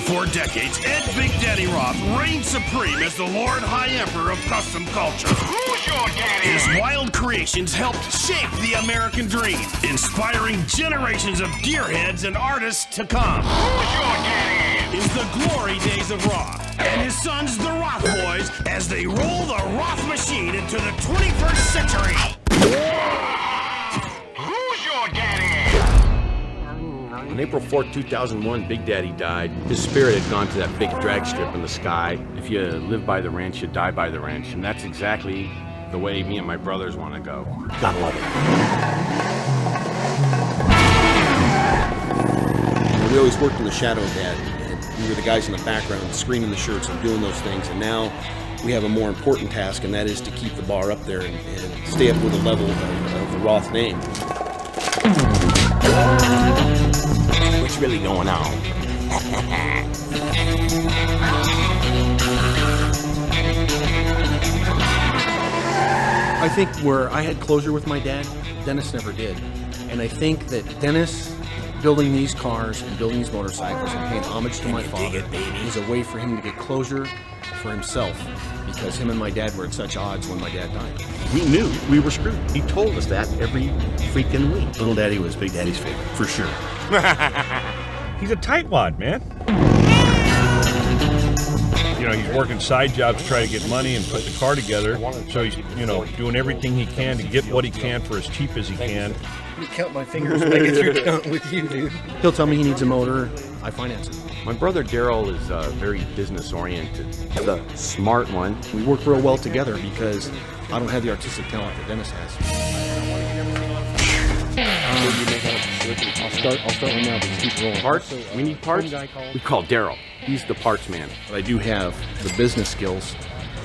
For decades, Ed Big Daddy Roth reigned supreme as the Lord High Emperor of custom culture. Who's your daddy? His wild creations helped shape the American dream, inspiring generations of gearheads and artists to come. Who's your daddy? Is the glory days of Roth and his sons, the Roth Boys, as they roll the Roth machine into the 21st century. Who's your daddy? On April 4th, 2001, Big Daddy died. His spirit had gone to that big drag strip in the sky. If you live by the ranch, you die by the ranch. And that's exactly the way me and my brothers want to go. Gotta love it. We always worked in the shadow of Dad. And we were the guys in the background screening the shirts and doing those things. And now we have a more important task, and that is to keep the bar up there and stay up with the level of the Roth name. What's really going on? I think where I had closure with my dad, Dennis never did. And I think that Dennis building these cars and building these motorcycles and paying homage to my father is a way for him to get closure for himself, because him and my dad were at such odds when my dad died. We knew we were screwed. He told us that every freaking week. Little Daddy was Big Daddy's favorite, for sure. He's a tightwad, man. You know, he's working side jobs to try to get money and put the car together. So he's, you know, doing everything he can to get what he can for as cheap as he can. I count my fingers when I get through counting with you, dude. He'll tell me he needs a motor. I finance it. My brother Daryl is very business-oriented. The smart one. We work real well together because I don't have the artistic talent that Dennis has. I'll start right now, but just keep rolling. Parts? We need parts? We call Daryl. He's the parts man. But I do have the business skills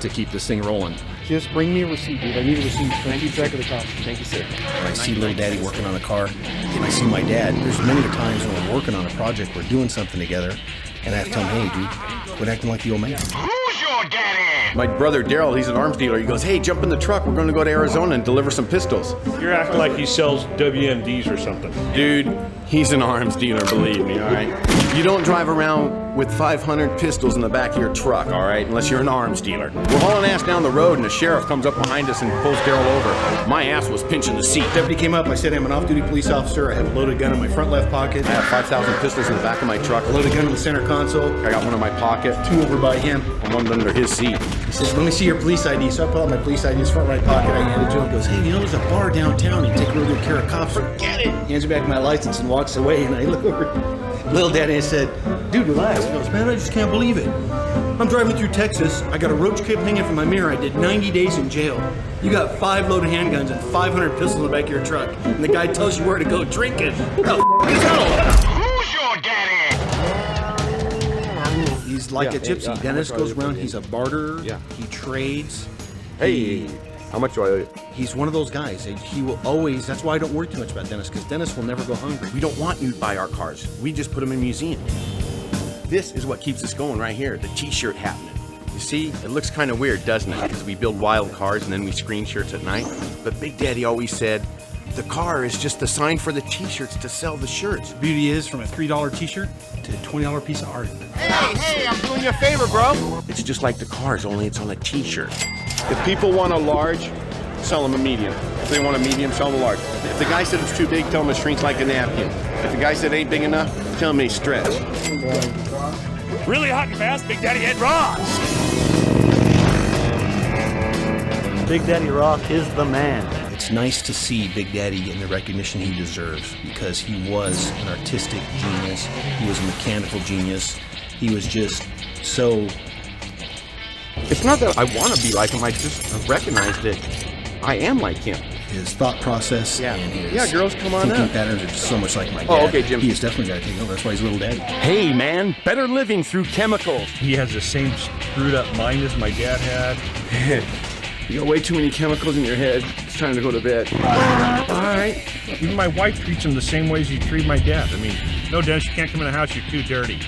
to keep this thing rolling. Just bring me a receipt, dude. I need a receipt. Don't keep track of the cost. Thank you, sir. When I see little Daddy working on a car, and I see my dad, there's many times when we're working on a project, we're doing something together, and I have to tell him, hey, dude, quit acting like the old man. Who's your daddy? My brother Daryl, he's an arms dealer. He goes, hey, jump in the truck. We're going to go to Arizona and deliver some pistols. You're acting like he sells WMDs or something. Dude, he's an arms dealer, believe me, all right? You don't drive around with 500 pistols in the back of your truck, all right, unless you're an arms dealer. We're hauling ass down the road, and the sheriff comes up behind us and pulls Daryl over. My ass was pinching the seat. Deputy came up, I said, I'm an off-duty police officer. I have a loaded gun in my front left pocket. I have 5,000 pistols in the back of my truck. A loaded gun in the center console. I got one in my pocket. 2 over by him. And one under his seat. He says, let me see your police ID. So I pull out my police ID in his front right pocket. I hand it to him. He goes, hey, you know, there's a bar downtown. You take real good care of cops. Forget it. He hands me back my license and walks away. And I look over Little Daddy and I said, dude, relax. He goes, man, I just can't believe it. I'm driving through Texas. I got a roach cape hanging from my mirror. I did 90 days in jail. You got 5 loaded handguns and 500 pistols in the back of your truck. And the guy tells you where to go drinking. What the f is that? Who's your daddy? He's like a gypsy. Dennis goes around. He's a barterer. Yeah. He trades. Hey, how much do I owe you? He's one of those guys. He will always, that's why I don't worry too much about Dennis, because Dennis will never go hungry. We don't want you to buy our cars. We just put them in museums. This is what keeps us going right here, the t-shirt happening. You see, it looks kind of weird, doesn't it? Because we build wild cars and then we screen shirts at night. But Big Daddy always said, the car is just the sign for the t-shirts to sell the shirts. Beauty is from a $3 t-shirt to a $20 piece of art. Hey, I'm doing you a favor, bro. It's just like the cars, only it's on a t-shirt. If people want a large, sell them a medium. If they want a medium, sell them a large. If the guy said it's too big, tell him it shrinks like a napkin. If the guy said it ain't big enough, tell him they stretch. Really hot and fast, Big Daddy Ed Roth. Big Daddy Roth is the man. It's nice to see Big Daddy getting the recognition he deserves, because he was an artistic genius. He was a mechanical genius. He was just so... It's not that I want to be like him, I just recognize that I am like him. His thought process and his girls, come on thinking up. patterns are just so much like my dad. Oh, okay, Jim. He is definitely got to take over. That's why he's Little Daddy. Hey, man, better living through chemicals. He has the same screwed up mind as my dad had. You got way too many chemicals in your head. It's time to go to bed. All right. Even my wife treats him the same way as he treated my dad. I mean, no, Dennis, you can't come in the house, you're too dirty.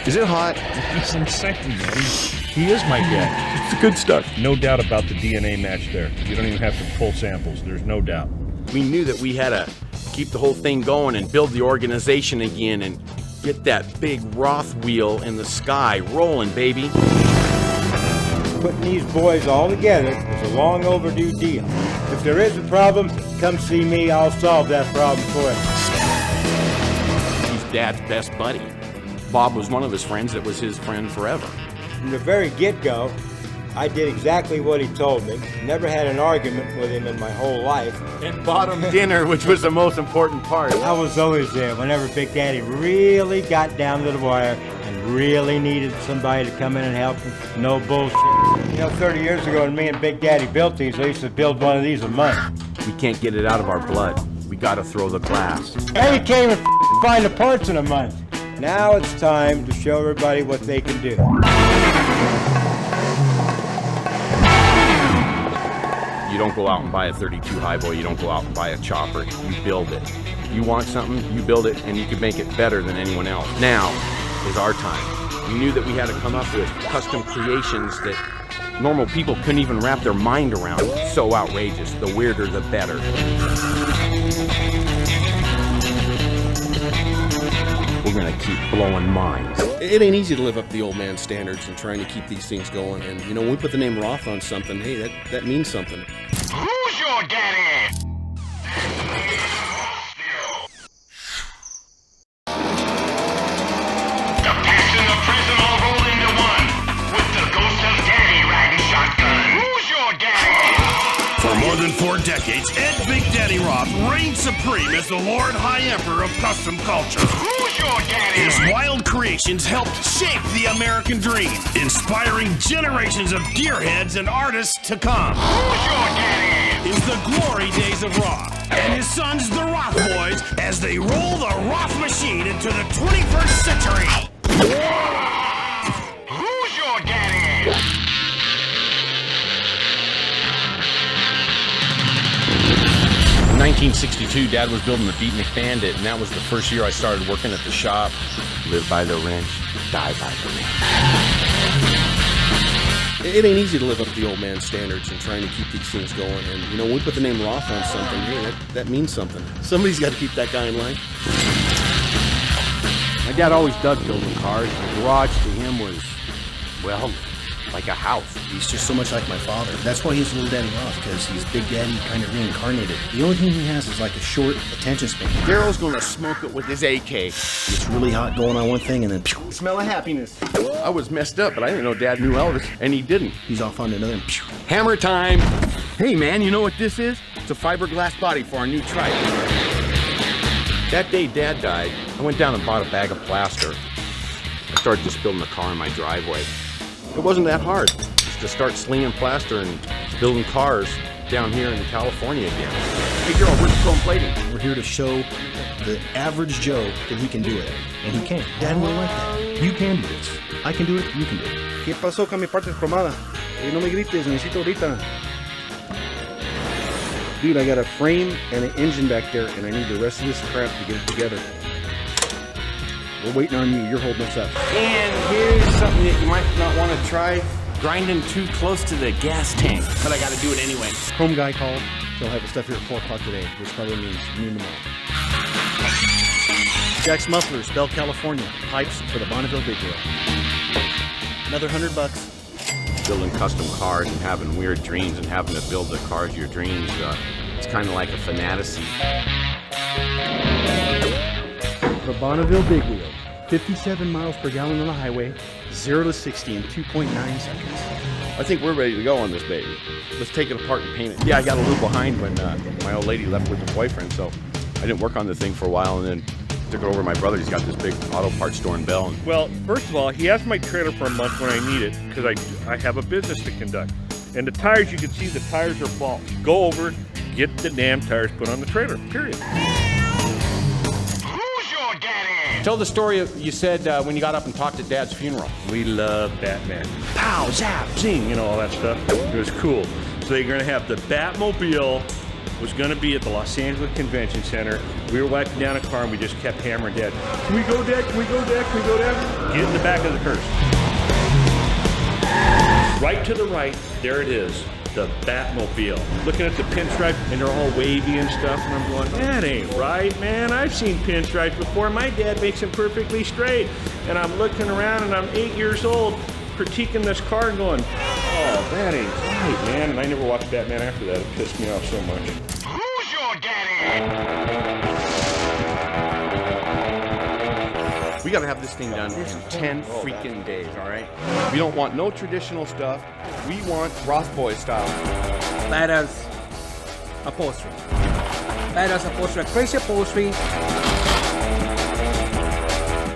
Is it hot? He's insane, man. He is my dad. It's the good stuff. No doubt about the DNA match there. You don't even have to pull samples. There's no doubt. We knew that we had to keep the whole thing going and build the organization again. And, Get that big Roth wheel in the sky rolling, baby. Putting these boys all together is a long overdue deal. If there is a problem, come see me. I'll solve that problem for you. He's Dad's best buddy. Bob was one of his friends that was his friend forever. From the very get-go, I did exactly what he told me. Never had an argument with him in my whole life. And bought him dinner, which was the most important part. I was always there whenever Big Daddy really got down to the wire and really needed somebody to come in and help him. No bullshit. You know, 30 years ago when me and Big Daddy built these, I used to build one of these a month. We can't get it out of our blood. We gotta throw the glass. And he came and find the parts in a month. Now it's time to show everybody what they can do. You don't go out and buy a 32 highboy, you don't go out and buy a chopper, you build it. You want something, you build it, and you can make it better than anyone else. Now is our time. We knew that we had to come up with custom creations that normal people couldn't even wrap their mind around. So outrageous, the weirder the better. We're gonna keep blowing minds. It ain't easy to live up to the old man's standards and trying to keep these things going. And you know, when we put the name Roth on something, hey, that means something. Who's your daddy? The past and the present all rolled into one, with the ghost of Daddy riding shotgun. Who's your daddy? For more than 4 decades, Ed Big Daddy Roth reigns supreme as the Lord High Emperor of custom culture. Who's your daddy? His wild creations helped shape the American dream, inspiring generations of gearheads and artists to come. Who's your daddy? Is the glory days of Roth and his sons, the Roth boys, as they roll the Roth machine into the 21st century. Who's your daddy? 1962, Dad was building the Beatnik Bandit, and that was the first year I started working at the shop. Live by the wrench, die by the wrench. It ain't easy to live up to the old man's standards and trying to keep these things going. And you know, when we put the name Roth on something, hey, that means something. Somebody's got to keep that guy in line. My dad always dug building cars. The garage to him was, well, like a house. He's just so much like my father. That's why he's Little Daddy Roth, because he's Big Daddy kind of reincarnated. The only thing he has is like a short attention span. Daryl's gonna smoke it with his AK. It's really hot going on one thing, and then pew, Smell of happiness. I was messed up, but I didn't know Dad knew Elvis, and he didn't. he's off on another. And pew. Hammer time! Hey man, you know what this is? It's a fiberglass body for our new trike. That day Dad died, I went down and bought a bag of plaster. I started just building a car in my driveway. It wasn't that hard, just to start slinging plaster and building cars down here in California again. Hey girl, where's the chrome plating? We're here to show the average Joe that he can do it, and he can. Dad will like that. You can do this. I can do it. You can do it. ¿Qué pasó con mi parte cromada? No me grites, necesito ahorita. Dude, I got a frame and an engine back there, and I need the rest of this crap to get it together. We're waiting on you. You're holding us up. And here's something that you might not want to try. Grinding too close to the gas tank. But I gotta do it anyway. Chrome guy called. They'll have the stuff here at 4 o'clock today, which probably means noon tomorrow. Jack's Mufflers, Bell, California. Pipes for the Bonneville Big Wheel. Another $100. Building custom cars and having weird dreams and having to build the cars of your dreams, it's kind of like a fantasy. The Bonneville Big Wheel. 57 miles per gallon on the highway, 0 to 60 in 2.9 seconds. I think we're ready to go on this baby. Let's take it apart and paint it. Yeah, I got a little behind when my old lady left with her boyfriend, so I didn't work on the thing for a while, and then took it over to my brother. He's got this big auto parts store in Bell. Well, first of all, he has my trailer for a month when I need it because I have a business to conduct. And the tires, you can see the tires are fault. Go over, get the damn tires put on the trailer, period. Who's your daddy? Tell the story you said when you got up and talked at Dad's funeral. We love Batman. Pow, zap, zing, all that stuff. It was cool. So they're going to have the Batmobile was going to be at the Los Angeles Convention Center. We were wiping down a car and we just kept hammering Dad. Can we go, Dad? Can we go, Dad? Can we go, Dad? Get in the back of the hearse. Right to the right, there it is. the Batmobile. Looking at the pinstripe, and they're all wavy and stuff, and I'm going, that ain't right, man. I've seen pinstripes before. My dad makes them perfectly straight. And I'm looking around, and I'm 8 years old, critiquing this car and going, oh, that ain't right, man. And I never watched Batman after that. It pissed me off so much. Who's your daddy? We gotta have this thing done in 10 freaking days, all right? We don't want no traditional stuff. We want Roth Boy style. Badass upholstery. Badass upholstery. Crazy upholstery.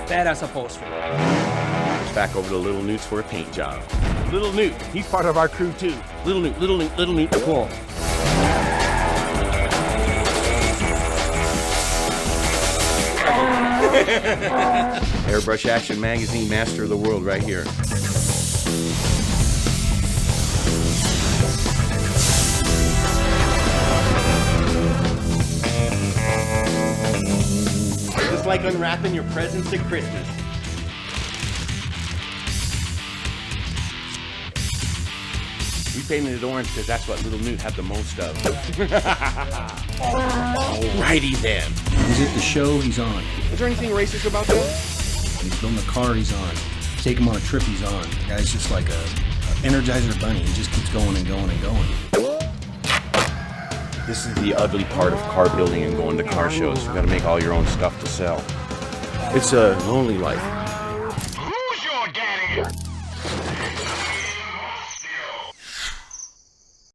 Badass upholstery. Back over to Little Newt's for a paint job. Little Newt, he's part of our crew too. Little Newt, cool. Airbrush Action Magazine, master of the world right here. Just like unwrapping your presents at Christmas. We painted it orange because that's what Little Newt had the most of. Alrighty then. He's at the show, he's on. Is there anything racist about that? He's building a car, he's on. Take him on a trip, he's on. The guy's just like a Energizer bunny. He just keeps going and going and going. This is the ugly part of car building and going to car shows. You gotta make all your own stuff to sell. It's a lonely life.